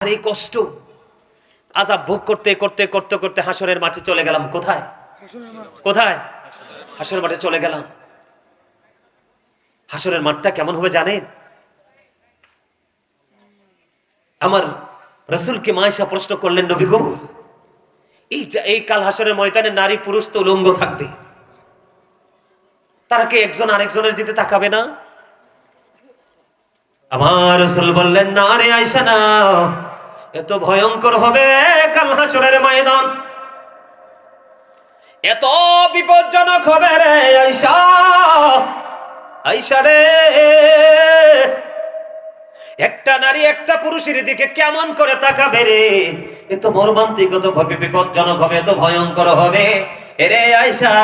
আর এই কষ্ট আযাব ভোগ করতে করতে করতে করতে হাসরের মাঠে চলে গেলাম। কোথায় কোথায়? হাসরের মাঠে চলে গেলাম। হাসরের মাঠটা কেমন হবে জানেন? আমার রাসূলকে মা আয়েশা প্রশ্ন করলেন, নবী গো, এই কাল হাসরের ময়দানে নারী পুরুষ তো উলঙ্গ থাকবে, তারা কি একজন আরেকজনের দিকে তাকাবে না? আমার রাসূল বললেন, না রে আয়েশা, না, এত ভয়ঙ্কর হবে কাল হাসরের ময়দান, এত বিপজ্জনক হবে রে আয়েশা। আয়েশা রে, একটা নারী একটা পুরুষের দিকে কেমন করে তাকাবে রে? এত মর্মান্তিক, এত বিপজ্জনক হবে, এত ভয়ঙ্কর হবে। এরে আয়েশা,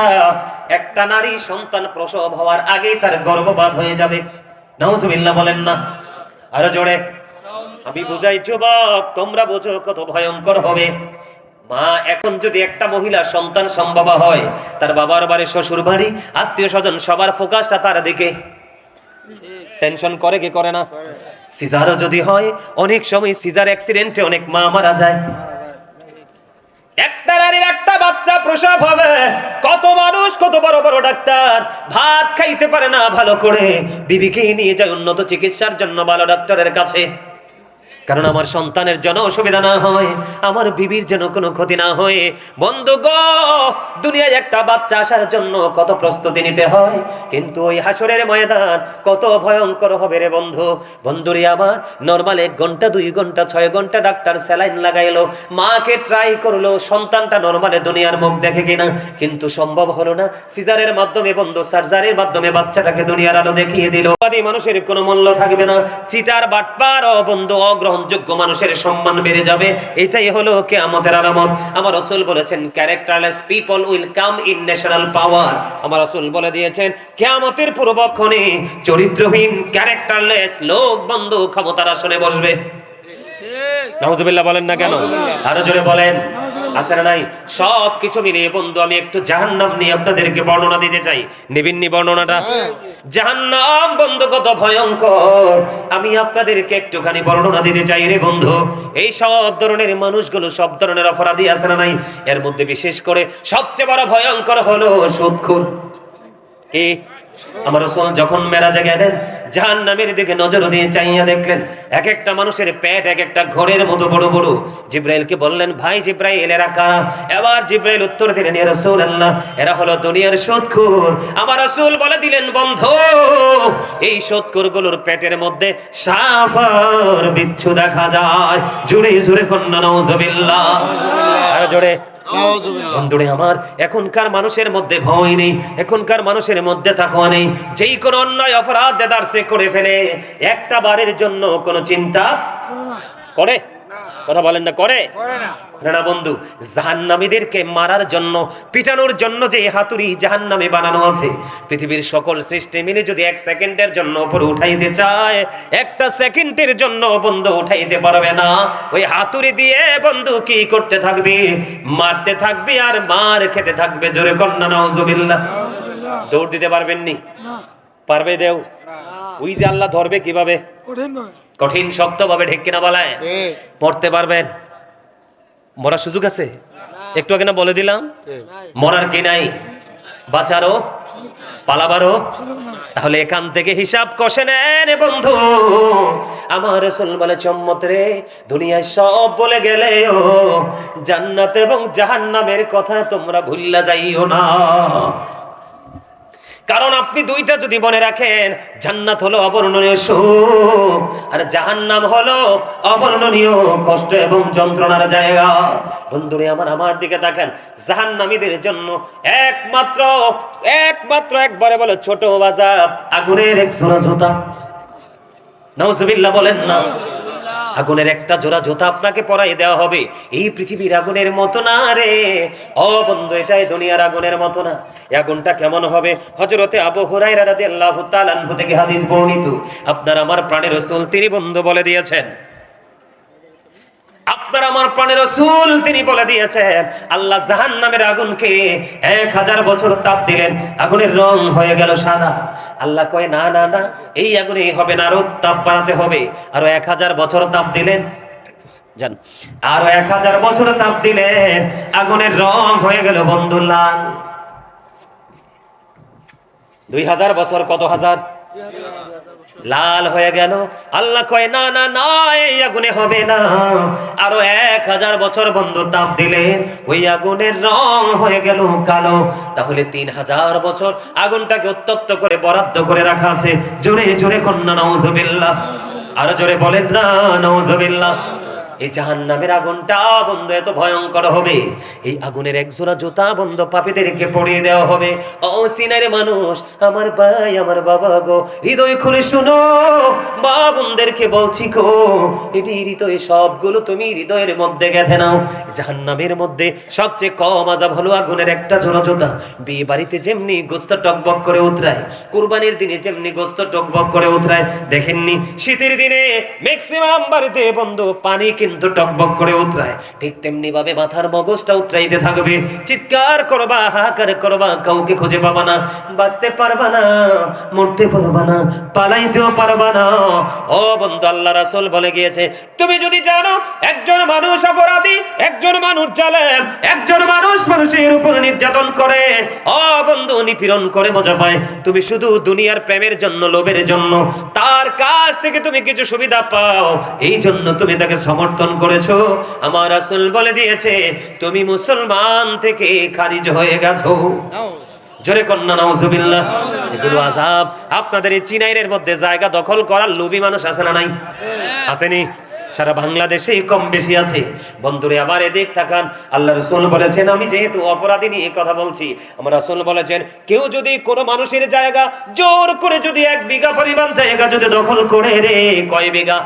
একটা নারী সন্তান প্রসব হওয়ার আগেই তার গর্ভপাত হয়ে যাবে। নাউজুবিল্লাহ বলেন না? আরো জোরে। আমি বুঝাই যুবক, তোমরা বোঝো কত ভয়ঙ্কর হবে। মা, এখন যদি একটা মহিলা সন্তান সম্ভব হয়, তার বাবার বাড়ি, শ্বশুর বাড়ি, আত্মীয় স্বজন, সবার ফোকাসটা তার দিকে। টেনশন করে কি করে না? সিজারও যদি হয়, অনেক সময় সিজার অ্যাক্সিডেন্টে অনেক মা মারা যায়। একটা নারীর একটা বাচ্চা প্রসব হবে, কত মানুষ, কত বড় বড় ডাক্তার ভাত খাইতে পারে না ভালো করে, বিবিকে নিয়ে যায় উন্নত চিকিৎসার জন্য ভালো ডাক্তারের কাছে, কারণ আমার সন্তানের যেন অসুবিধা না হয়, আমার বিবির যেন কোনো ক্ষতি না হয়। বন্ধু গো, দুনিয়ায় একটা বাচ্চা আসার জন্য কত প্রস্তুতি নিতে হয়, কিন্তু ওই হাসরের ময়দান কত ভয়ঙ্কর হবে রে বন্ধু। বন্ধুরে আমার, নরমাল 1 ঘন্টা 2 ঘন্টা 6 ঘন্টা ডাক্তার স্যালাইন লাগাইলো, মাকে ট্রাই করলো সন্তানটা নরমালে দুনিয়ার মুখ দেখে কিনা, কিন্তু সম্ভব হলো না। সিজারের মাধ্যমে বন্ধু, সার্জারির মাধ্যমে বাচ্চাটাকে দুনিয়ার আলো দেখিয়ে দিল। মানুষের কোনো মূল্য থাকবে না, চিটার বাটপার ও বন্ধু অগ্রহণযোগ্য মানুষের সম্মান বেড়ে যাবে। এটাই হলো কিয়ামতের আলামত। আমার রাসূল বলেছেন, characterless people will come in national power. আমার রাসূল বলে দিয়েছেন, কিয়ামতের পূর্বক্ষণে চরিত্রহীন ক্যারেক্টারলেস লোক বন্ধু ক্ষমতার আসনে বসবে। নাউজুবিল্লাহ বলেন না কেন? আরো জোরে বলেন। আছে না নাই? সব কিছু মিলিয়ে বন্ধু, আমি একটু জাহান্নাম নিয়ে আপনাদেরকে বর্ণনা দিতে চাই। নিবিন্নি বর্ণনাটা? জাহান্নাম বন্ধু কত ভয়ঙ্কর, আমি আপনাদেরকে একটুখানি বর্ণনা দিতে চাই রে বন্ধু। এই সব ধরনের মানুষগুলো, সব ধরনের অপরাধী আছে না নাই? এর মধ্যে বিশেষ করে সবচেয়ে বড় ভয়ঙ্কর হলো সুদখোর। কি? আমার রাসূল যখন মেরাজে গেলেন, জাহান্নামের দিকে নজর দিয়ে চাইয়া দেখলেন এক একটা মানুষের পেট এক একটা ঘরের মতো বড় বড়। জিব্রাইলকে বললেন, ভাই জিব্রাইল, এরা কারা? এবার জিব্রাইল উত্তর দিলেন, ইয়া রাসূলুল্লাহ, এরা হলো দুনিয়ার সুদখোর। আমার রাসূল বলে দিলেন, বন্ধু, এই সুদখোরগুলোর পেটের মধ্যে সাপ আর বিচ্ছু দেখা যায়। জোরে জোরে কন্না নাউজুবিল্লাহ, আর জোরে। বন্ধুরে আমার, এখনকার মানুষের মধ্যে ভয় নেই, এখনকার মানুষের মধ্যে তাকওয়া নেই। যেই কোনো অন্যায় অপরাধ দেদারসে করে ফেলে, একটা বারের জন্য কোনো চিন্তা করে? কথা বলেন না, করে না বন্ধু। জাহান্নামীদেরকে মারার জন্য, পিটানোর জন্য যে হাতুড়ি জাহান্নামে বানানো আছে, পৃথিবীর সকল সৃষ্টি মিলে যদি 1 সেকেন্ডের জন্য উপরে উঠাইতে চায়, 1 সেকেন্ডের জন্য বন্ধু উঠাইতে পারবে না। ওই হাতুড়ি দিয়ে বন্ধু কি করতে থাকবে? মারতে থাকবে আর মার খেতে থাকবে। জোরে কন্না নাউজুবিল্লাহ। দৌড় দিতে পারবেন নি? পারবে দেও? ওই যে আল্লাহ ধরবে কিভাবে? কঠিন শক্ত ভাবে, ঠিক কিনা বলায়? মরতে পারবেন? মরার সুযোগ আছে? একটু আগে না বলে দিলাম, মরার কি নাই, বাঁচারও পালাবারও। তাহলে এখান থেকে হিসাব কষে নেন বন্ধু। আমার রাসূল বলে, উম্মত রে, দুনিয়ায় সব বলে গেলেও জান্নাত এবং জাহান্নামের কথা তোমরা ভুল্লা যাইও না। কারণ আপনি দুইটা যদি মনে রাখেন, জান্নাত হলো অবর্ণনীয় সুখ, আর জাহান্নাম হলো অবর্ণনীয় কষ্ট এবং যন্ত্রণার জায়গা। বন্ধুরে আমার দিকে তাকান, জাহান্নামীদের জন্য একমাত্র একবারে বলে ছোট বাজাব, আগুনের 1 জোড়া জুতা। নাউজুবিল্লাহ বলেন না? আগুনের একটা জোড়া জুতা আপনাকে পরাই দেওয়া হবে। এই পৃথিবীর আগুনের মতো না রে ও বন্ধু, এটাই দুনিয়ার আগুনের মতো না। এই আগুনটা কেমন হবে? হযরতে আবু হুরায়রা রাদিয়াল্লাহু তাআলা আনহু থেকে হাদিস বর্ণিত, আপনার আমার প্রাণের রাসূল তিনি বন্ধু বলে দিয়েছেন, আপনার আমার প্রাণের রাসূল তিনি বলে দিয়েছেন, আল্লাহ জাহান্নামের আগুনকে 1000 বছর তাপ দিলেন, আগুনের রং হয়ে গেল সাদা। আল্লাহ কয়, না, এই আগুনে হবে না, আরো তাপ বাড়াতে হবে। আরো 1000 বছর তাপ দিলেন, জান আরো 1000 বছর তাপ দিলেন, আগুনের রং হয়ে গেল বন্ধু লাল। 2000 বছর কত হাজার লাল হয়ে গেল। আল্লাহ কয় না না না, এই আগুনে হবে না। আরো 1000 বছর বন্ধু তাপ দিলেন, ওই আগুনের রং হয়ে গেল কালো। তাহলে 3000 বছর আগুনটাকে উত্তপ্ত করে বরাদ্দ করে রাখা আছে। জোরে জোরে কন্যা নাউজুবিল্লাহ, আরো জোরে বলেন না নাউজুবিল্লাহ। এই জাহান্নামের আগুনটা বন্ধু এত ভয়ঙ্কর হবে, এই আগুনের একজোড়া জুতা বন্ধু পাপীদেরকে পরিয়ে দেওয়া হবে। ও সিনার মানুষ, আমার ভাই আমার বাবা গো, হৃদয় খুলে শুনো, মা বোনদেরকে বলছি গো, এটি হৃদয় সবগুলো তুমি হৃদয়ের মধ্যে গেঁথে নাও। জাহান্নামের মধ্যে সবচেয়ে কম আযাব হলো আগুনের একটা জোড়া জুতা। বিয়ে বাড়িতে যেমনি গোস্ত টকবক করে উতরায়, কুরবানির দিনে যেমনি গোস্ত টকবক করে উতরায়, দেখেননি শীতের দিনে ম্যাক্সিমাম বাড়িতে বন্ধু পানি কিন্তু টকবক করে উতরায়, ঠিক তেমনি ভাবে মাথার মগজটা উতরাইতে থাকবে। চিৎকার করবা, হাহাকার করবা, কাউকে খুঁজে পাবা না, বাঁচতে পারবা না, মরতে পারবা না, পালাইতেও পারবা না। ও বন্ধু, আল্লাহ রাসূল বলে গিয়েছে, তুমি যদি জানো একজন মানুষ অপরাধী, একজন মানুষ জালেম, একজন মানুষ মানুষের উপর নির্যাতন করে, ও বন্ধু নিপীড়ন করে মজা পায়, তুমি শুধু দুনিয়ার প্রেমের জন্য, লোভের জন্য তার কাছ থেকে তুমি কিছু সুবিধা পাও, এই জন্য তুমি তাকে সমর্থন করেছো, আমার রাসূল বলে দিয়েছে তুমি মুসলমান থেকে খারিজ হয়ে গেছো। জোরে কন্যা নাউজুবিল্লাহ। এগুলো আযাব। আপনাদের এই চিনাইরের মধ্যে জায়গা দখল করার লোভী মানুষ আছে না নাই? আসেনি? সারা বাংলাদেশে কম বেশি আছে। বন্ধুরে আবার এদিক তাকান, আল্লাহ রাসূল বলেছেন, আমি যেহেতু অপরাধী নিয়ে কথা বলছি, আমার রাসূল বলেছেন কেউ যদি কোনো মানুষের জায়গা জোর করে যদি 1 বিঘা পরিমাণ জায়গা যদি দখল করে, রে কয় বিঘা?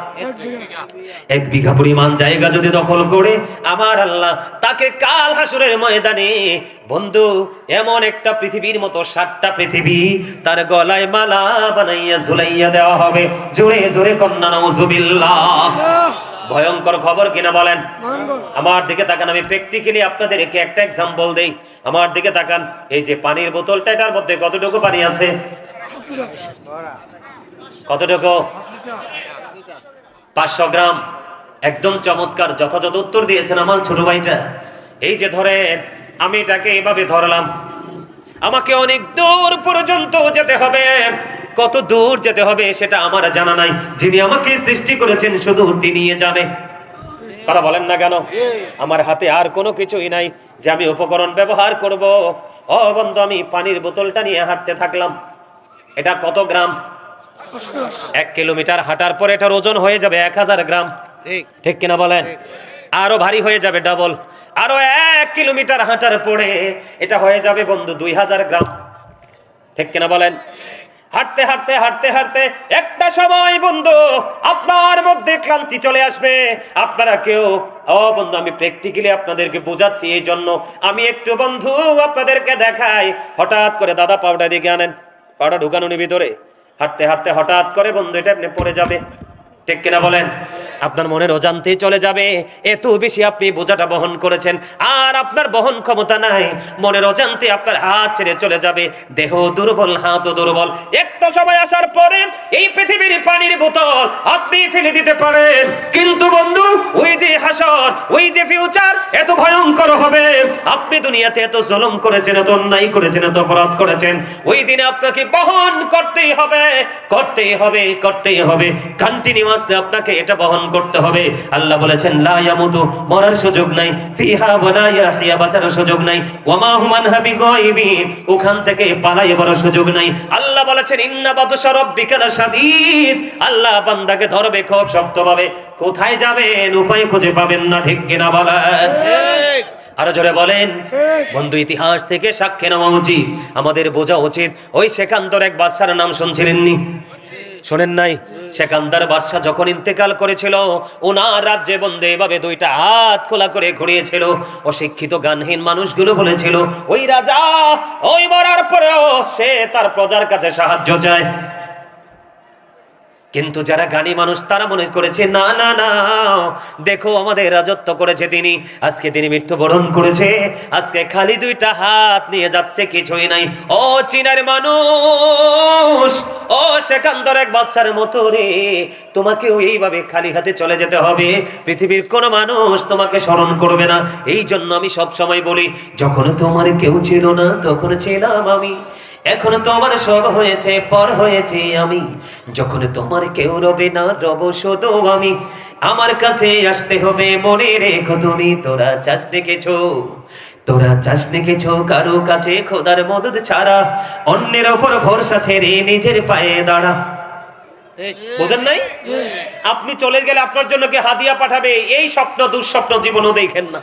1 বিঘা পরিমাণ জায়গা যদি দখল করে, আমার আল্লাহ তাকে কাল হাসরের ময়দানে বন্ধু এমন একটা পৃথিবীর মতো 7টা পৃথিবী তার গলায় মালা বানাইয়া ঝুলাইয়া দেওয়া হবে। জোরে জোরে কন্যা নাউজুবিল্লাহ। ভয়ঙ্কর খবর কিনা বলেন? আমার দিকে তাকান, আমি প্র্যাকটিক্যালি আপনাদেরকে একটা এক্সাম্পল দেই। আমার দিকে তাকান, এই যে পানির বোতলটা, এটার মধ্যে কতটুকু পানি আছে? কতটুকু? 500 গ্রাম। একদম চমৎকার, যথাযথ উত্তর দিয়েছেন আমার ছোট ভাইটা। এই যে ধরেন, আমি এটাকে এভাবে ধরলাম, আমাকে অনেক দূর পর্যন্ত যেতে হবে। কত দূর যেতে হবে সেটা আমার জানা নাই, যিনি আমাকে সৃষ্টি করেছেন শুধু তিনি জানে। কথা বলেন না কেন? আমার হাতে আর কোনো কিছুই নাই যে আমি উপকরণ ব্যবহার করব। ও বন্ধু, আমি পানির বোতলটা নিয়ে হাঁটতে থাকলাম। এটা কত গ্রাম? 1 কিলোমিটার হাঁটার পর এটার ওজন হয়ে যাবে 1000 গ্রাম। ঠিক কিনা বলেন? আরো ভারী হয়ে যাবে, ডাবল। আরো 1 কিলোমিটার হাঁটার পরে এটা হয়ে যাবে বন্ধু 2000 গ্রাম। ঠিক কিনা বলেন? হাঁটতে হাঁটতে হাঁটতে হাঁটতে একটা সময় বন্ধু আপনার মধ্যে ক্লান্তি চলে আসবে। আপনারা কেউ, ও বন্ধু আমি প্র্যাকটিক্যালি আপনাদেরকে বোঝাচ্ছি, এই জন্য আমি একটু বন্ধু আপনাদেরকে দেখাই। হঠাৎ করে দাদা পাউডার দিকে আনেন, পাউডার ঢুকানো নি ভিতরে। হাঁটতে হাঁটতে হঠাৎ করে বন্ধু এটা আপনি পড়ে যাবে। ঠিক কিনা বলেন? আপনার মনের অজান্তেই চলে যাবে, এত বেশি আপনি বোঝাটা বহন করেছেন, আর আপনার বহন ক্ষমতা নাই। মনের অজান্তে আপনার হাত ছেড়ে চলে যাবে, দেহ দুর্বল, হাতও দুর্বল। একটা সময় আসার পরে এই পৃথিবীর পানির বোতল আপনি ফেলে দিতে পারেন, কিন্তু বন্ধু ওই যে হাসর, ওই যে ফিউচার এত ভয়ঙ্কর হবে। আপনি দুনিয়াতে এত জুলুম করেছেন, এত অন্যায় করেছেন, এত অপরাধ করেছেন, ওই দিনে আপনাকে বহন করতেই হবে, করতেই হবে, করতেই হবে। কন্টিনিউয়াসলি আপনাকে এটা বহন করতে হবে। আল্লাহ বলেছেন লা ইয়ামুতু, মরার সুযোগ নাই, ফিহা ওয়ালা ইয়াহইয়া, বাঁচার সুযোগ নাই, ওয়ামা হুম আনহা বিগাইবিন, ওখান থেকে পালাইবার সুযোগ নাই। আল্লাহ বলেছেন ইন্না বাতশা রাব্বিকা লাশাদীদ, আল্লাহ বান্দাকে ধরবে খুব শক্তভাবে। কোথায় যাবেন উপায় খুঁজে পাবেন না। ঠিক কিনা বলেন? ঠিক। আরো জোরে বলেন। বন্ধু ইতিহাস থেকে সাক্ষ্য নেওয়া উচিত, আমাদের বোঝা উচিত। ওই সেকান্দর এক বাদশার নাম শুনছিলেননি? শোনেন নাই? সেকান্দার বাদশা যখন ইন্তেকাল করেছিল, ওনার রাজ্যে বন্ধে এভাবে 2টা হাত খোলা করে ঘুরিয়েছিল। অশিক্ষিত গানহীন মানুষগুলো বলেছিল ওই রাজা ওই মরার পরেও সে তার প্রজার কাছে সাহায্য চায়। কিন্তু যারা জ্ঞানী মানুষ তারা মনে করেছে না না না, দেখো আমাদের রাজত্ব করেছে তিনি, আজকে তিনি মৃত্যুবরণ করেছে, আজকে খালি দুইটা হাত নিয়ে যাচ্ছে, কিছুই নাই। ও চীনের মানুষ, ও সেকান্দর এক বাচ্চার মতো রে, তোমাকেও এইভাবে খালি হাতে চলে যেতে হবে, পৃথিবীর কোন মানুষ তোমাকে স্মরণ করবে না। এই জন্য আমি সব সময় বলি, যখন তোমার কেউ ছিল না তখন ছিলাম আমি, এখন তোমার সব হয়েছে, পর হয়েছে আমি, যখন তোমার কেউ রবে না রব শুধু আমি, আমার কাছে আসতে হবে মনে রেখো তুমি। তোরা চাস কিছু, তোরা চাস কিছু কারো কাছে খোদার মদদ ছাড়া, অন্যের ওপর ভরসা ছেড়ে নিজের পায়ে দাঁড়া। বুঝেন নাই? আপনি চলে গেলে আপনার জন্য কে হাদিয়া পাঠাবে, এই স্বপ্ন দুঃস্বপ্ন জীবনও দেখেন না।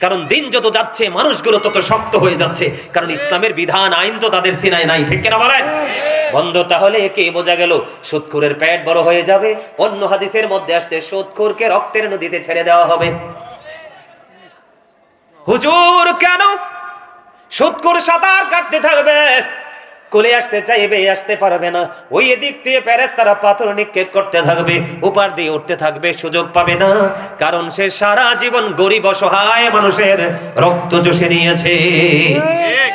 কারণ দিন যত যাচ্ছে মানুষগুলো তত শক্ত হয়ে যাচ্ছে, কারণ ইসলামের বিধান আইন তো তাদের সিনায় নাই, ঠিক কিনা বলেন? বন্ধু, তাহলে কে বোঝা গেল? সুদখোরের পেট বড় হয়ে যাবে। অন্য হাদিসের মধ্যে আসছে সুদখোরকে রক্তের নদীতে ছেড়ে দেওয়া হবে। হুজুর কেন? সুদখোর সাঁতার কাটতে থাকবে, কোলে আসতে চাইবে, আসতে পারবে না, ওই এদিক দিয়ে ফেরেশতারা পাথর নিক্ষেপ করতে থাকবে, উপার দিয়ে উঠতে থাকবে, সুযোগ পাবে না, কারণ সে সারা জীবন গরিব অসহায় মানুষের রক্ত চুষে নিয়েছে,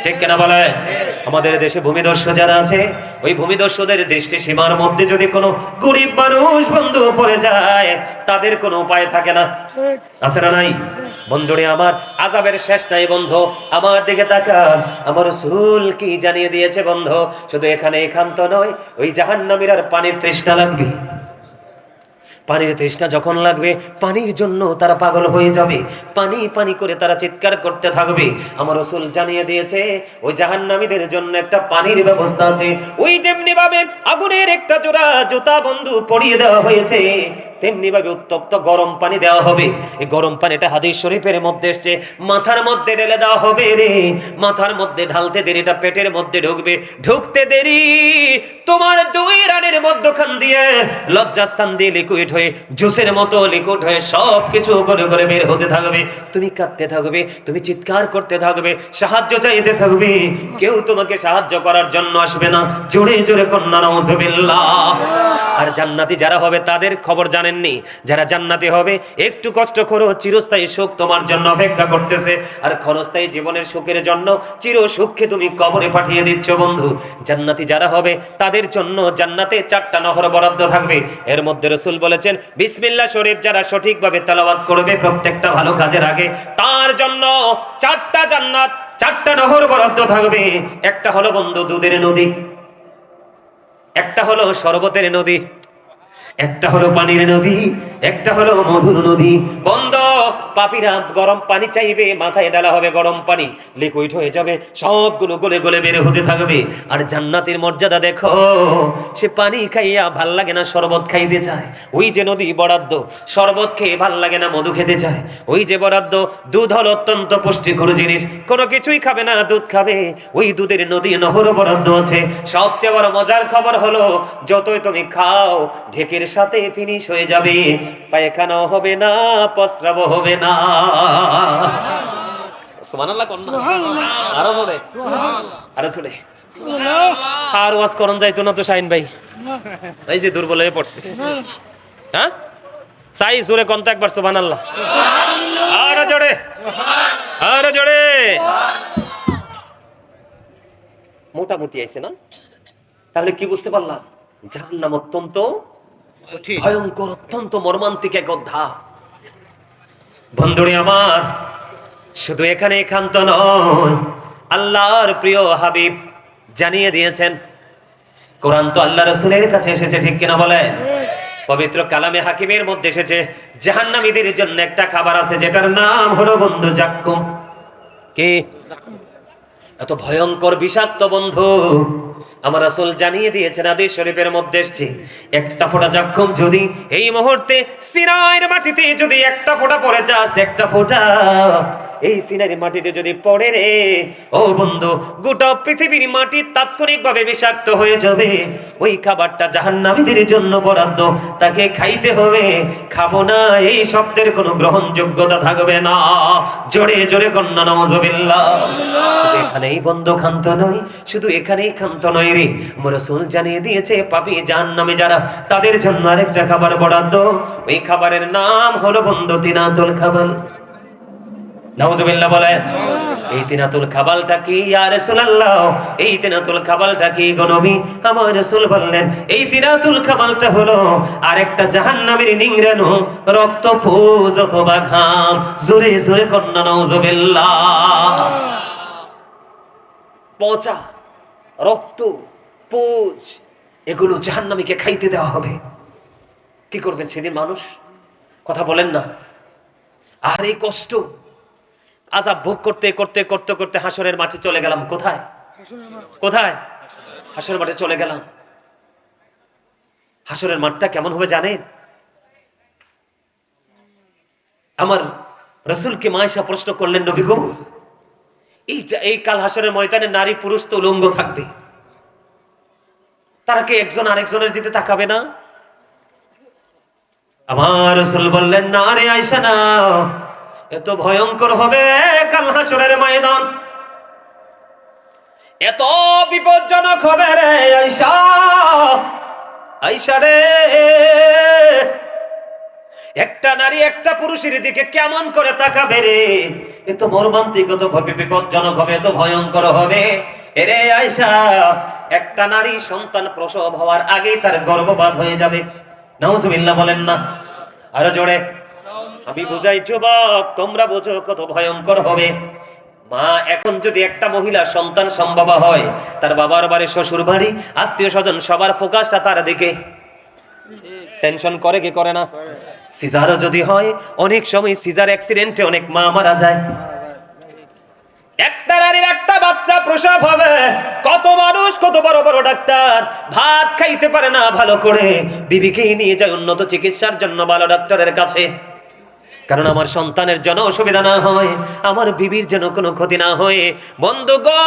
ঠিক কিনা বলে? আমাদের দেশে ভূমিদস্যু যারা আছে, ওই ভূমিদস্যুদের দৃষ্টি সীমার মধ্যে যদি কোনো গরিব মানুষ বন্ধু পড়ে যায়, তাদের কোনো উপায় থাকে না, আছে না নাই? বন্ধুরে আমার, আযাবের শেষ নাই বন্ধু, আমার দিকে তাকান, আমার রাসূল কি জানিয়ে দিয়েছে বন্ধু? শুধু এখানে একান্ত নয়, ওই জাহান্নামীর আর পানির তৃষ্ণা লাগবে। পানির তৃষ্ণা যখন লাগবে, পানির জন্য তারা পাগল হয়ে যাবে, পানি পানি করে তারা চিৎকার করতে থাকবে। আমার রাসূল জানিয়ে দিয়েছে, ওই জাহান্নামীদের জন্য একটা পানির ব্যবস্থা আছে। ওই যেমনি ভাবে আগুনের একটা জোড়া জুতা বন্ধু পরিয়ে দেওয়া হয়েছে, তেমনি ভাবে উত্তপ্ত গরম পানি দেওয়া হবে। এই গরম পানিটা হাদিস শরীফের মধ্যে এসেছে, মাথার মধ্যে ঢেলে দেওয়া হবে রে, মাথার মধ্যে ঢালতে দেরি, এটা পেটের মধ্যে ঢুকবে, ঢুকতে দেরি তোমার দুই রানের মধ্যখান দিয়ে লজ্জাস্থান দিয়ে লিকুইড হয়ে, জুসের মতো লিকুইড হয়ে সব কিছু করে করে বের হতে থাকবে। তুমি কাঁদতে থাকবে, তুমি চিৎকার করতে থাকবে, সাহায্য চাইতে থাকবে, কেউ তোমাকে সাহায্য করার জন্য আসবে না। জোরে জোরে কন্যা নাউযুবিল্লাহ। আর জান্নাতি যারা হবে তাদের খবর জানেননি, যারা জান্নাতি হবে, একটু কষ্ট করো, চিরস্থায়ী সুখ তোমার জন্য অপেক্ষা করতেছে। আর ক্ষণস্থায়ী জীবনের সুখের জন্য চির সুখকে তুমি কবরে পাঠিয়ে দিচ্ছ বন্ধু। জান্নাতি যারা হবে তাদের জন্য জান্নাতে 4টা নহর বরাদ্দ থাকবে। এর মধ্যে রাসূল বলেছেন, বিসমিল্লাহ শরীফ যারা সঠিকভাবে তেলাওয়াত করবে প্রত্যেকটা ভালো কাজের আগে, তার জন্য 4টা জান্নাত, 4টা নহর বরাদ্দ থাকবে। একটা হলো বন্ধু দুধের নদী, একটা হলো শরবতের নদী, একটা হলো পানির নদী, একটা হলো মধুর নদী। বন্ধ, পাপীরা গরম পানি চাইবে, মাথায় ঢালা হবে গরম পানি, লিকুইড হয়ে যাবে, সবগুলো গলে গলে বের হতে থাকবে। আর জান্নাতের মর্যাদা দেখো, সে পানি খাইয়া ভাল লাগে না, শরবত খাইতে চায়। ওই যে নদী বরাদ্দ, শরবত খেয়ে ভাল লাগে না, মধু খেতে চায়। ওই যে বরাদ্দ, দুধ হলো অত্যন্ত পুষ্টিকর জিনিস, কোনো কিছুই খাবে না, দুধ খাবে। ওই দুধের নদী নহর বরাদ্দ আছে। সবচেয়ে বড় মজার খবর হলো, যতই তুমি খাও ঢেকের সাথে ফিনিশ হয়ে যাবে, পায়খানা হবে না, প্রস্রাব হবে না। সুবহানাল্লাহ কোন না? আরো জোরে সুবহানাল্লাহ, আরো জোরে সুবহানাল্লাহ। আর ওয়াজ করন যাইতো না তো শাহিন ভাই, এই যে দুর্বল হয়ে পড়ছে। হ্যাঁ, সাই জোরে কোন একবার সুবহানাল্লাহ, সুবহানাল্লাহ, আরো জোরে সুবহানাল্লাহ, আরো জোরে। মোটামুটি আইছে না? তাহলে কি বুঝতে পারলাম? জাহান্নাম অত্যন্ত ভয়ঙ্কর, অত্যন্ত মর্মান্তিক এক অধ্যায়। বন্ধুরে আমার, শুধু এখানে একান্ত নয়, আল্লাহর প্রিয় হাবিব জানিয়ে দিয়েছেন, কোরআন তো আল্লাহ রাসূলের কাছে এসেছে, ঠিক কিনা বলেন? পবিত্র কালামে হাকিমের মধ্যে এসেছে, জাহান্নামীদের জন্য একটা খাবার আছে যেটার নাম হলো বন্ধু জাক্কুম। কি? এত ভয়ঙ্কর বিষাক্ত বন্ধু আমার রাসূল জানিয়ে দিয়েছেন, হাদিস শরীফের মধ্যে এসেছে, একটা ফোঁটা জাক্কুম যদি এই মুহূর্তে সিনাইয়ের মাটিতে যদি একটা ফোঁটা পড়ে, জাস্ট একটা ফোঁটা, এই সিনারি মাটিতে যদি পড়ে রে ও বন্ধু, গোটা পৃথিবীর মাটি তাৎক্ষণিকভাবে বিষাক্ত হয়ে যাবে। ওই খাবারটা জাহান্নামীদের জন্য বরাদ্দ, তাকে খাইতে হবে। খাবো না এই শব্দের কোনো গ্রহণযোগ্যতা থাকবে না। জোরে জোরে কন্যা নাউযুবিল্লাহ। শুধু এখানেই বন্ধ ক্ষান্ত নয়, শুধু এখানেই ক্ষান্ত নয় রে, রাসূল জানিয়ে দিয়েছে পাপী জাহান্নামী যারা, তাদের জন্য আরেকটা খাবার বরাদ্দ। ওই খাবারের নাম হলো বন্ধু তিনাতুল খাবাল। নাউযুবিল্লাহ বলে। এই তিনাতুল খাবালটা কি ইয়া রাসূলুল্লাহ? এই তিনাতুল খাবালটা কি গো নবী? আমার রাসূল বললেন এই তিনাতুল খাবালটা হলো আরেকটা জাহান্নামের নিংড়ানো রক্ত, পুজ অথবা ঘাম। জোরে জোরে কন্যা নাউযুবিল্লাহ। পচা রক্ত, পুজ, এগুলো জাহান্নামীকে খাইতে দেওয়া হবে। কি করবেন সেদিন মানুষ? কথা বলেন না। আর এই কষ্ট আযাব ভোগ করতে করতে করতে করতে হাসরের মাঠে চলে গেলাম। কোথায়? কোথায়? হাসরের মাঠে চলে গেলাম। হাসরের মাঠটা কেমন হবে জানেন? আমার রাসূলকে মা আয়েশা প্রশ্ন করলেন, নবী গো, এই কাল হাসরের ময়দানে নারী পুরুষ তো উলঙ্গ থাকবে, তারা কি একজন আরেকজনের দিকে তাকাবে না? আমার রাসূল বললেন, না রে আয়েশা না, এত ভয়ঙ্কর হবে কাল হাসরের ময়দান, এত বিপজ্জনক হবে রে আয়েশা। আয়েশা রে, একটা নারী একটা পুরুষের দিকে কেমন করে তাকাবে রে? এত মর্মান্তিক, এত বিপজ্জনক হবে, এত ভয়ঙ্কর হবে। এরে আয়েশা, একটা নারী সন্তান প্রসব হওয়ার আগেই তার গর্ভপাত হয়ে যাবে। নাউযুবিল্লাহ বলেন না, আরো জোরে। আমি বুঝাই যুবক, তোমরা বোঝো কত ভয়ঙ্কর হবে। মা, এখন যদি একটা মহিলা সন্তান সম্ভবা হয়, তার বাবার বাড়ি, শ্বশুর বাড়ি, আত্মীয় স্বজন, সবার ফোকাসটা তার দিকে। টেনশন করে কি করে না? সিজারও যদি হয়, অনেক সময় সিজার অ্যাক্সিডেন্টে অনেক মা মারা যায়। একটা নারীর একটা বাচ্চা প্রসব হবে, কত মানুষ, কত বড় বড় ডাক্তার ভাত খাইতে পারে না ভালো করে, বিবিকেই নিয়ে যায় উন্নত চিকিৎসার জন্য ভালো ডাক্তারের কাছে। কারণ আমার সন্তানের যেন অসুবিধা না হয়, আমার বিবির যেন কোনো ক্ষতি না হয়। বন্ধু গো,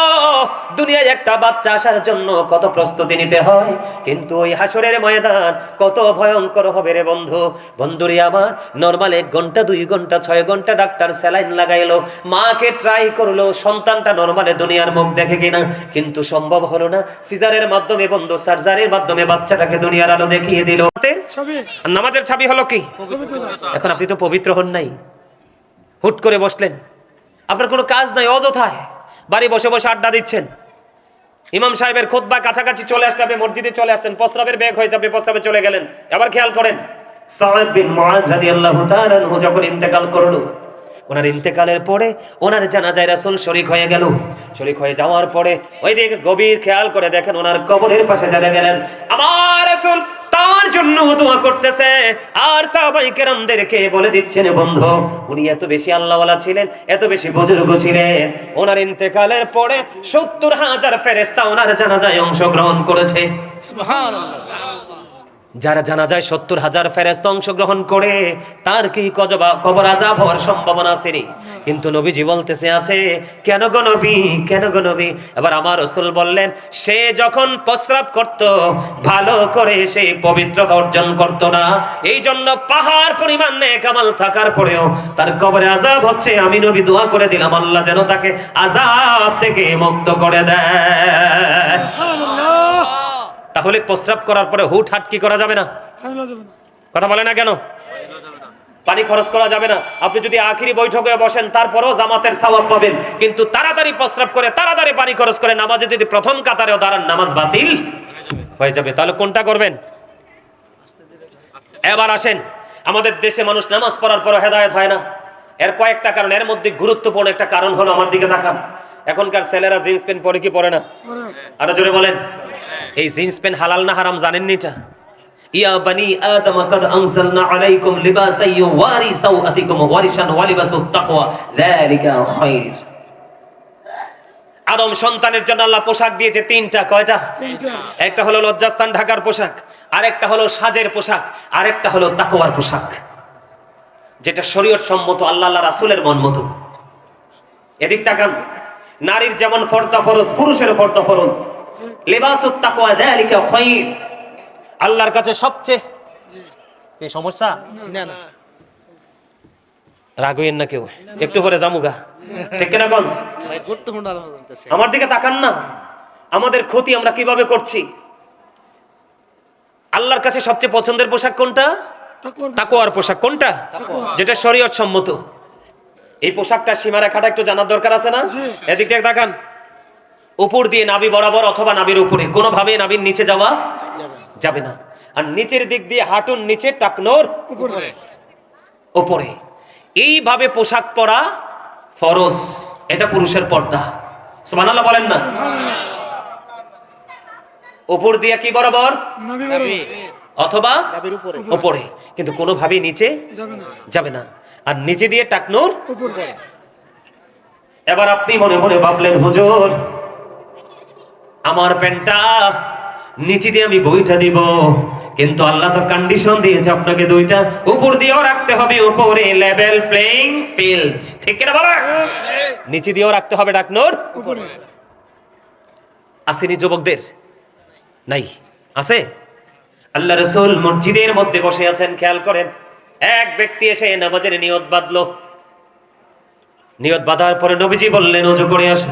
দুনিয়ায় একটা বাচ্চা আসার জন্য কত প্রস্তুতি নিতে হয়, কিন্তু ওই হাসরের ময়দান কত ভয়ঙ্কর হবে রে বন্ধু। বন্ধুরে আমার, নরমাল 1 ঘন্টা 2 ঘন্টা 6 ঘন্টা ডাক্তার স্যালাইন লাগাইলো, মাকে ট্রাই করলো সন্তানটা নরমালে দুনিয়ার মুখ দেখে কিনা, কিন্তু সম্ভব হলো না। সিজারের মাধ্যমে বন্ধু, সার্জারির মাধ্যমে বাচ্চাটাকে দুনিয়ার আলো দেখিয়ে দিল। নামাজের ছাবি হলো কি? এখন আপনি তো পবিত্র হন নাই, হুট করে বসলেন, আপনার কোনো কাজ নাই, অযথায় বাড়ি বসে বসে আড্ডা দিচ্ছেন। ইমাম সাহেবের খুতবা কাছাকাছি চলে আসলে আপনি মসজিদে চলে আসছেন, প্রস্রাবের বেগ হয়েছে, আপনি প্রস্রাবে চলে গেলেন। আবার খেয়াল করেন, সাঈদ বিন মুআজ রাদিয়াল্লাহু তাআলা আনহু যখন ইন্তেকাল করলো, ওনার ইন্তেকালের পরে ওনার জানাজায় রাসূল শরীক হয়ে গেল। শরীক হয়ে যাওয়ার পরে ওই দিকে গভীর খেয়াল করে দেখেন, ওনার কবরের পাশে যারা গেলেন, আমার রাসূল তার জন্য দোয়া করতেছে, আর সাহাবায়ে কেরামদেরকে বলে দিচ্ছেন, বন্ধু উনি এত বেশি আল্লাহওয়ালা ছিলেন, এত বেশি বুজুর্গ ছিলেন, ওনার ইন্তেকালের পরে ৭০,০০০ ফেরেশতা ওনার জানাজায় অংশগ্রহণ করেছে। সুবহানাল্লাহ। যারা জানাজায় ৭০,০০০ ফেরেশতা অংশগ্রহণ করে, তার কি কবর আযাব হওয়ার সম্ভাবনা আছে? কিন্তু নবীজি বলতেছে আছে। কেন গো নবী, কেন গো নবী? এবার আমার রাসূল বললেন, সে যখন প্রস্রাব করত, ভালো করে সে পবিত্রতা অর্জন করত না, এই জন্য পাহাড় পরিমাণ নেক আমল থাকার পরেও তার কবরে আযাব হচ্ছে। আমি নবী দোয়া করে দিলাম, আল্লাহ যেন তাকে আযাব থেকে মুক্ত করে দেয়। সুবহানাল্লাহ। তাহলে প্রস্রাব করার পরে হুট হাট কি করা যাবে না? কথা বলে না কেন? পানি খরচ করা যাবে না। আপনি যদি আখিরি বৈঠকে বসেন, তারপরেও জামাতের সওয়াব পাবেন, কিন্তু তাড়াতাড়ি প্রস্রাব করে তাড়াতাড়ি পানি খরচ করে নামাজে যদি প্রথম কাতারেও দাঁড়ান, নামাজ বাতিল হয়ে যাবে। তাহলে কোনটা করবেন? এবার আসেন, আমাদের দেশে মানুষ নামাজ পড়ার পর হেদায়েত হয় না। এর কয়েকটা কারণ, এর মধ্যে গুরুত্বপূর্ণ একটা কারণ হলো, আমার দিকে তাকান, এখনকার ছেলেরা জিন্স প্যান্ট পরে কি পরে না? আরো জোরে বলেন। এই জিন্স প্যান্ট হালাল না হারাম জানেন নি? এটা ইয়া বানি আদম কাদ আনজালনা আলাইকুম লিবাসান ইউওয়ারি সাওআতিকুম ওয়ারিশান ওয়া লিবাসুত তাকওয়া যালিকা খায়র। আদম সন্তানের জন্য আল্লাহ পোশাক দিয়েছে 3টা। কয়টা? 3টা। একটা হলো লজ্জাস্থান ঢাকার পোশাক, আরেকটা হলো সাজের পোশাক, আরেকটা হলো তাকওয়ার পোশাক, যেটা শরীয়ত সম্মত, আল্লাহ রাসূলের মন মতো। এদিক তাকান, নারীর যেমন পর্দা ফরজ, পুরুষের পর্দা ফরজ। লিবাসুত তাকওয়া যালিকা খায়র, আল্লাহর কাছে সবচেয়ে কি সমস্যা? না না রাগ হইেন না কেউ, একটু পরে জামুগা, ঠিক কিনা কোন? ভাই গুরুত্বপূর্ণ আলোচনা চলতেছে। আমার দিকে তাকান না, আমাদের ক্ষতি আমরা কিভাবে করছি। আল্লাহর কাছে সবচেয়ে পছন্দের পোশাক কোনটা? তাকওয়ার পোশাক। কোনটা? যেটা শরীয়ত সম্মত। এই পোশাকটার সীমারেখাটা একটু জানার দরকার আছে না? এদিক থেকে তাকান, উপর দিয়ে নাভি বরাবর অথবা নাভির উপরে, কোনোভাবে নাভির নিচে যাওয়া যাবে না। আর নিচের দিক দিয়ে হাঁটুর নিচে, টাকনোর উপরে, এইভাবে পোশাক পরা ফরজ। এটা পুরুষের পর্দা। সুবহানাল্লাহ বলেন না? উপর দিয়ে কি বরাবর? নাভি অথবা নাভির উপরে উপরে, কিন্তু কোনোভাবেই নিচে যাবে না। আর নিচে দিয়ে টাকনোর উপরে। এবার আপনি মনে মনে ভাবলেন, হুজুর আমার প্যান্টটা নিচে দিয়ে আমি বইটা দিব, কিন্তু আল্লাহ তো কন্ডিশন দিয়েছে আপনাকে দুইটা উপর দিয়েও রাখতে হবে, উপরে লেভেল প্লেইং ফিল্ড, ঠিক কিনা বলেন? নিচে দিয়েও রাখতে হবে টাকনোর উপরে। আসেনি যুবকদের? নাই? আছে? আল্লাহ রাসূল মসজিদের মধ্যে বসে আছেন, খেয়াল করেন। এক ব্যক্তি এসে নামাজের নিয়ত বাঁধলো। নিয়ত বাঁধার পরে নবীজি বললেন ওযু করে আসো।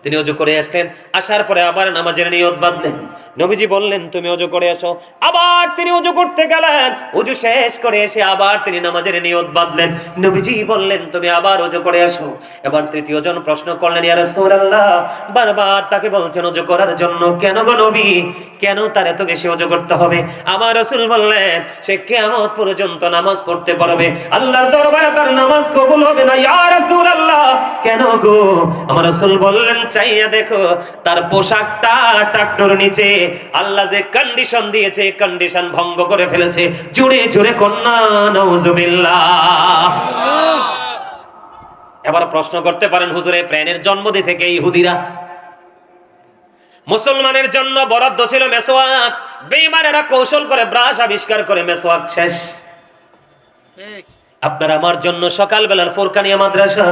তিনি ওযু করে আসলেন, আসার পরে আবার নামাজের নিয়ত বাঁধলেন। নবীজি বললেন তুমি ওযু করে আসো। আবার তিনি ওযু করতে গেলেন, ওযু শেষ করে এসে আবার তিনি নামাজের নিয়ত বাঁধলেন। নবীজি বললেন তুমি আবার ওযু করে আসো। এবার তৃতীয় জন প্রশ্ন করলেন, ইয়া রাসূলুল্লাহ, বারবার তাকে বলছেন ওযু করার জন্য, কেন গো নবী, কেন তার এত বেশি ওযু করতে হবে? আমার রাসূল বললেন সে কিয়ামত পর্যন্ত নামাজ পড়তে পারবে, আল্লাহর দরবারে তার নামাজ কবুল হবে না। ইয়া রাসূলুল্লাহ, কেন গো? আমার রাসূল বললেন চাইয়া দেখো তার পোশাকটা টাকনোর নিচে, আল্লাহ যে কন্ডিশন দিয়েছে কন্ডিশন ভঙ্গ করে ফেলেছে। জোরে জোরে কন্যা নাউজুবিল্লাহ। এবার প্রশ্ন করতে পারেন, হুজুরে প্রাণের জন্ম দিয়েছে কে? ইহুদিরা। মুসলমানের জন্য বরাদ্দ ছিল মেসওয়াক, বেঈমানেরা কৌশল করে ব্রাশ আবিষ্কার করে মেসওয়াক শেষ। আপনার আমার জন্য সকালবেলার ফোরকানিয়া মাদ্রাসা,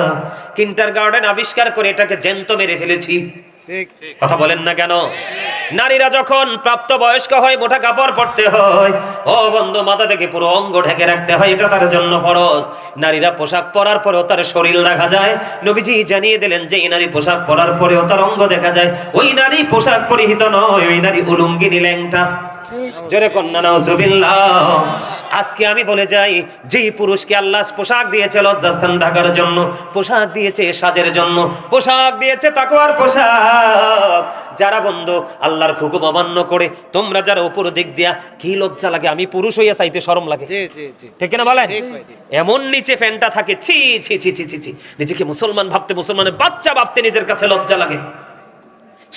কিন্ডারগার্টেন আবিষ্কার করে এটাকে জ্যান্ত মেরে ফেলেছি। কথা বলেন না কেন? নারীরা যখন প্রাপ্ত বয়স্ক হয় মোটা কাপড় পরতে হয়, ও বন্ধু মাথা থেকে পুরো অঙ্গ ঢেকে রাখতে হয়, এটা তার জন্য ফরজ। নারীরা পোশাক পরার পরেও তার শরীর দেখা যায়। নবীজি জানিয়ে দিলেন যে এই নারী পোশাক পরার পরেও তার অঙ্গ দেখা যায়, ওই নারী পোশাক পরিহিত নয়, ওই নারী উলুঙ্গিনী ল্যাংটা। জোরে কন্যা নাউজুবিল্লাহ। আজকে আমি বলে যাই, যেই পুরুষকে আল্লাহ পোশাক দিয়েছে লজ্জাস্থান ঢাকার জন্য, পোশাক দিয়েছে সাজের জন্য, পোশাক দিয়েছে তাকওয়ার পোশাক, যারা বন্ধু আল্লাহর হুকুম অমান্য করে, তোমরা যারা উপর দিক দিয়া, কি লজ্জা লাগে, আমি পুরুষ হইয়া চাইতে শরম লাগে, ঠিক না বলেন? এমন নিচে ফ্যানটা থাকে, ছি ছি ছি ছি ছি, নিজেকে মুসলমান ভাবতে, মুসলমানের বাচ্চা ভাবতে নিজের কাছে লজ্জা লাগে।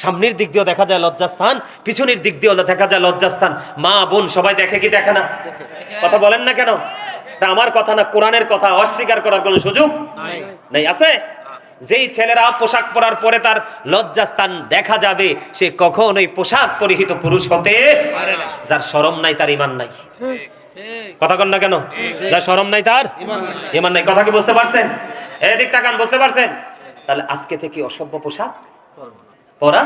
সামনের দিক দিয়েও দেখা যায় লজ্জাস্থান, পিছনের দিক দিয়েও দেখা যায় লজ্জাস্থান। মা বোন সবাই দেখে কি দেখে না? কথা বলেন না কেন? তা আমার কথা না, কোরআনের কথা, অস্বীকার করার কোনো সুযোগ নাই। আছে? যেই ছেলেরা পোশাক পরার পরে তার লজ্জাস্থান দেখা যাবে, সে কখনোই পোশাক পরিহিত পুরুষ হতে পারে না। যার শরম নাই তার ঈমান নাই। কথা কন না কেন? যার শরম নাই তার ঈমান নাই। কথা কি বুঝতে পারছেন? এদিক তাকান, বুঝতে পারছেন? তাহলে আজকে থেকে অসভ্য পোশাক পরা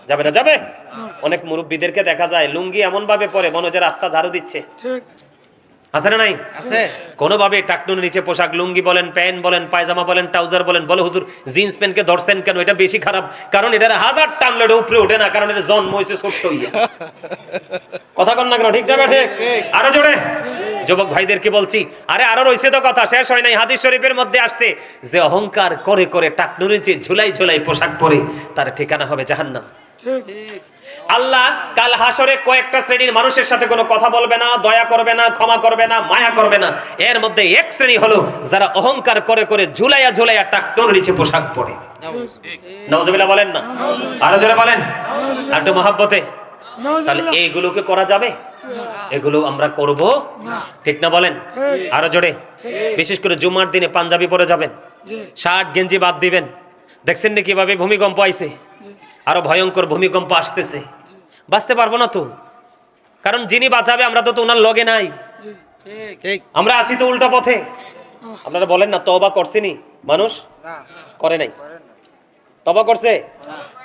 যাবে না। যাবে? অনেক মুরব্বীদেরকে দেখা যায় লুঙ্গি এমন ভাবে পরে মনে হচ্ছে রাস্তা ঝাড়ু দিচ্ছে। আছে না নাই? আছে। কোনোভাবে টাকনুর নিচে পোশাক, লুঙ্গি বলেন, প্যান্ট বলেন, পায়জামা বলেন, ট্রাউজার বলেন, বলে হুজুর জিন্স প্যান্টকে ধরছেন কেন? এটা বেশি খারাপ, কারণ এটার হাজার টানলে এটা উপরে ওঠে না, কারণ এটা জন্ম হয়েছে ছোট্ট হইয়া। কথা কন না কেন? ঠিক যাবে? ঠিক? আরো জোরে যুবক ভাইদেরকে বলছি, আরে আরো রয়েছে তো, কথা শেষ হয় নাই। হাদিস শরীফের মধ্যে আসছে যে অহংকার করে করে টাকনুর নিচে ঝুলাই ঝুলাই পোশাক পরে, তার ঠিকানা হবে জাহান্নাম। আল্লাহ কাল হাসরে কয়েকটা শ্রেণীর মানুষের সাথে কোনো কথা বলবে না, দয়া করবে না, ক্ষমা করবে না, মায়া করবে না। এর মধ্যে এক শ্রেণী হলো যারা অহংকার করে করে ঝুলাইয়া ঝুলাইয়া টাকনুর নিচে পোশাক পরে। নাউজুবিল্লাহ বলেন না? আরো জোরে বলেন, আর একটু মহব্বতে। তাহলে এইগুলোকে করা যাবে? এগুলো আমরা করব না, ঠিক না বলেন? আরো জোরে। বিশেষ করে জুমার দিনে পাঞ্জাবি পরে যাবেন, শার্ট গেঞ্জি বাদ দিবেন। দেখছেন না কিভাবে ভূমিকম্প আইছে? আরো ভয়ঙ্কর ভূমিকম্প আসতেছে। বাঁচতে পারবো না তো, কারণ যিনি বাঁচাবে আমরা তো ওনার লগে নাই। আমরা আছি তো উল্টা পথে। আপনারা বলেন না তওবা করছিনি? মানুষ করে নাই, তবা করছে,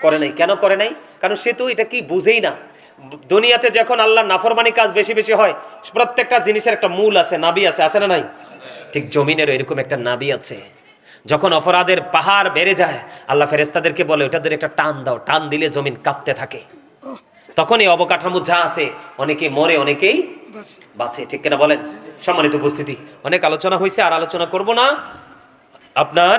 করে নাই। কেন করে নাই? কারণ সে তো এটা কি বুঝেই না। দুনিয়াতে যখন আল্লাহ নাফরমানি কাজ বেশি বেশি হয়, প্রত্যেকটা জিনিসের একটা মূল আছে, নাবি আছে, আছে না নাই? ঠিক জমিনেরও এরকম একটা নাবি আছে। যখন অপরাধের পাহাড় বেড়ে যায়, আল্লাহ ফেরেশতাদেরকে বলে ওটাদের একটা টান দাও, টান দিলে জমিন কাঁপতে থাকে। তখন এই অবকাঠামো যা আছে, অনেকে মরে, অনেকেই বাঁচে, ঠিক কিনা বলেন? সম্মানিত উপস্থিতি, অনেক আলোচনা হয়েছে, আর আলোচনা করব না। আপনার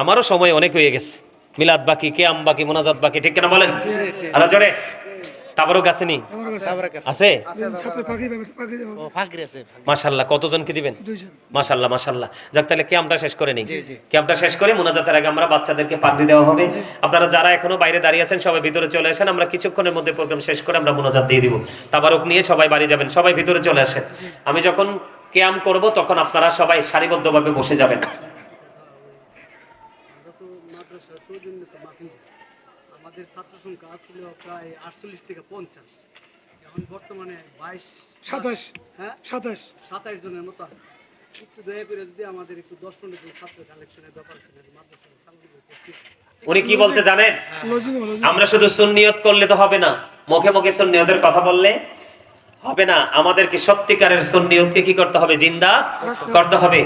আমারও সময় অনেক হয়ে গেছে, মিলাদ বাকি, কিয়াম বাকি, মোনাজাত বাকি, ঠিক কিনা বলেন? আরো জোরে। তাবারুক আসেনি? আছে? ও ফাকরি আছে মাশাআল্লাহ। কতজনকে দিবেন? মাশাআল্লাহ মাশাআল্লাহ। যাক, তাহলে ক্যাম্পটা শেষ করে নিই। ক্যাম্পটা শেষ করে মোনাজাতের আগে আমরা বাচ্চাদেরকে পাগড়ি দেওয়া হবে। আপনারা যারা এখনো বাইরে দাঁড়িয়ে আছেন সবাই ভিতরে চলে আসেন, আমরা কিছুক্ষণের মধ্যে প্রোগ্রাম শেষ করে আমরা মোনাজাত দিয়ে দিব। তাবারুক নিয়ে সবাই বাড়ি যাবেন, সবাই ভিতরে চলে আসেন। আমি যখন ক্যাম্প করব তখন আপনারা সবাই সারিবদ্ধভাবে বসে যাবেন। আমাদের ছাত্র সংখ্যা ছিল প্রায় 48 থেকে 50, এখন বর্তমানে 27 জনের মতো আছে। একটু দয়া করে যদি আমাদের একটু 10-15 জন ছাত্র কালেকশনের ব্যাপার ছিল, মাদ্রাসার ছাত্রদের উপস্থিত। উনি কি বলছে জানেন? আমরা শুধু সুন্নিয়ত করলে তো হবে না, মুখে মুখে সুন্নিয়তের কথা বললে হবে না, আমাদেরকে সত্যিকারের সুন্নিয়তকে কি করতে হবে? জিন্দা করতে হবে।